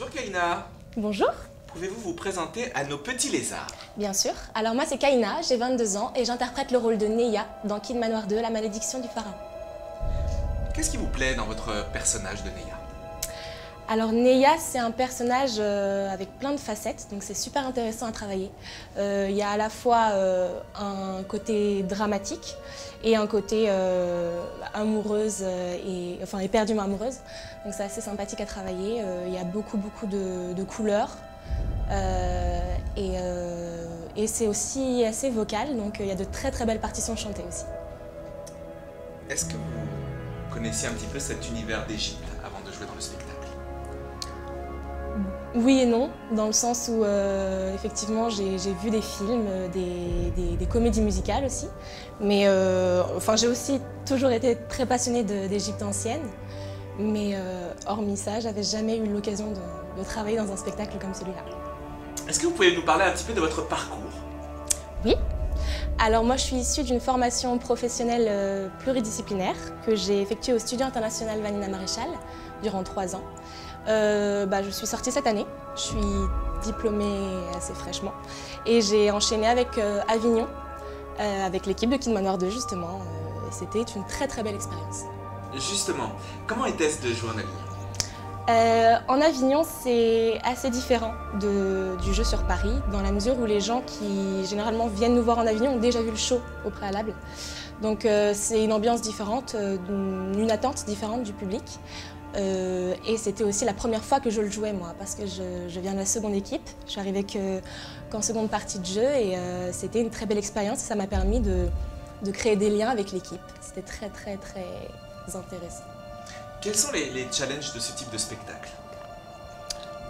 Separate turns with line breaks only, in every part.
Bonjour Kaina.
Bonjour.
Pouvez-vous vous présenter à nos petits lézards?
Bien sûr. Alors moi c'est Kaina, j'ai 22 ans et j'interprète le rôle de Neya dans Kid Manoir 2, La malédiction du pharaon.
Qu'est-ce qui vous plaît dans votre personnage de Neya?
Alors Neya, c'est un personnage avec plein de facettes, donc c'est super intéressant à travailler. Il y a à la fois un côté dramatique et un côté amoureuse, éperdument amoureuse. Donc c'est assez sympathique à travailler. Il y a beaucoup de couleurs et c'est aussi assez vocal, donc il y a de très très belles partitions chantées aussi.
Est-ce que vous connaissiez un petit peu cet univers d'Égypte avant de jouer dans le spectacle?
Oui et non, dans le sens où effectivement j'ai vu des films, des comédies musicales aussi, mais j'ai aussi toujours été très passionnée d'Égypte ancienne, mais hormis ça, j'avais jamais eu l'occasion de travailler dans un spectacle comme celui-là.
Est-ce que vous pouvez nous parler un petit peu de votre parcours?
Oui. Alors moi je suis issue d'une formation professionnelle pluridisciplinaire que j'ai effectuée au Studio International Vanina Maréchal durant 3 ans. Je suis sortie cette année, je suis diplômée assez fraîchement et j'ai enchaîné avec Avignon, avec l'équipe de Kid Manoir 2 justement. C'était une très très belle expérience.
Justement, comment était-ce de jouer en Avignon?
En Avignon, c'est assez différent du jeu sur Paris, dans la mesure où les gens qui généralement viennent nous voir en Avignon ont déjà vu le show au préalable. Donc c'est une ambiance différente, une attente différente du public. Et c'était aussi la première fois que je le jouais moi, parce que je viens de la seconde équipe. Je suis arrivée qu'en seconde partie de jeu et c'était une très belle expérience et ça m'a permis de créer des liens avec l'équipe. C'était très très très intéressant.
Quels sont les challenges de ce type de spectacle?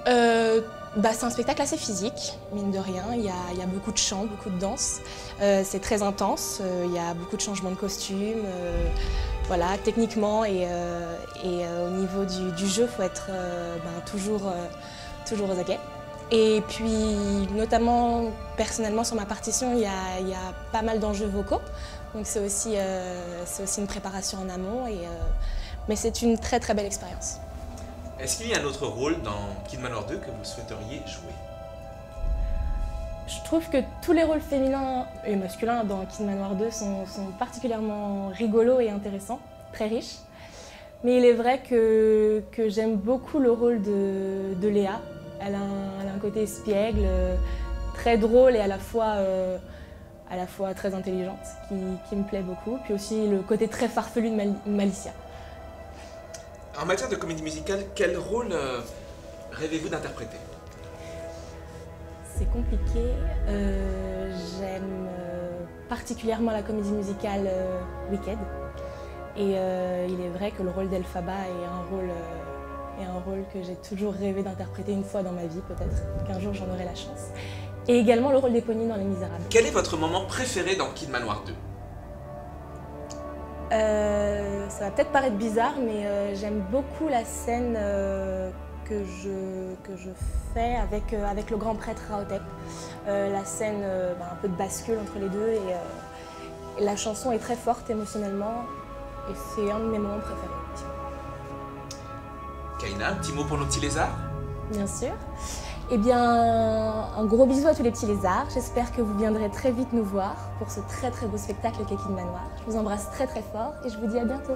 C'est un spectacle assez physique, mine de rien. Il y a beaucoup de chants, beaucoup de danse. C'est très intense, il y a beaucoup de changements de costumes. Voilà, techniquement et au niveau du jeu, il faut être toujours aux aguets. Et puis, notamment, personnellement, sur ma partition, il y a pas mal d'enjeux vocaux. Donc c'est aussi une préparation en amont, mais c'est une très très belle expérience.
Est-ce qu'il y a un autre rôle dans Kid Manoir 2 que vous souhaiteriez jouer?
Je trouve que tous les rôles féminins et masculins dans Kid Manoir 2 sont particulièrement rigolos et intéressants, très riches. Mais il est vrai que j'aime beaucoup le rôle de Léa. Elle a un côté espiègle, très drôle et à la fois très intelligente, qui me plaît beaucoup. Puis aussi le côté très farfelu de Malicia.
En matière de comédie musicale, quel rôle rêvez-vous d'interpréter?
C'est compliqué. J'aime particulièrement la comédie musicale Wicked. Et il est vrai que le rôle d'Elphaba est un rôle que j'ai toujours rêvé d'interpréter une fois dans ma vie, peut-être qu'un jour j'en aurai la chance. Et également le rôle d'Éponine dans Les Misérables.
Quel est votre moment préféré dans Kid Manoir 2?
Ça va peut-être paraître bizarre, mais j'aime beaucoup la scène que je fais avec le grand prêtre Rahotep. La scène un peu de bascule entre les deux et la chanson est très forte émotionnellement et c'est un de mes moments préférés.
Kaina, un petit mot pour nos petits lézards?
Bien sûr. Eh bien, un gros bisou à tous les petits lézards. J'espère que vous viendrez très vite nous voir pour ce très très beau spectacle qu'est Kid Manoir. Je vous embrasse très très fort et je vous dis à bientôt.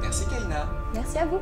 Merci Kaina.
Merci à vous.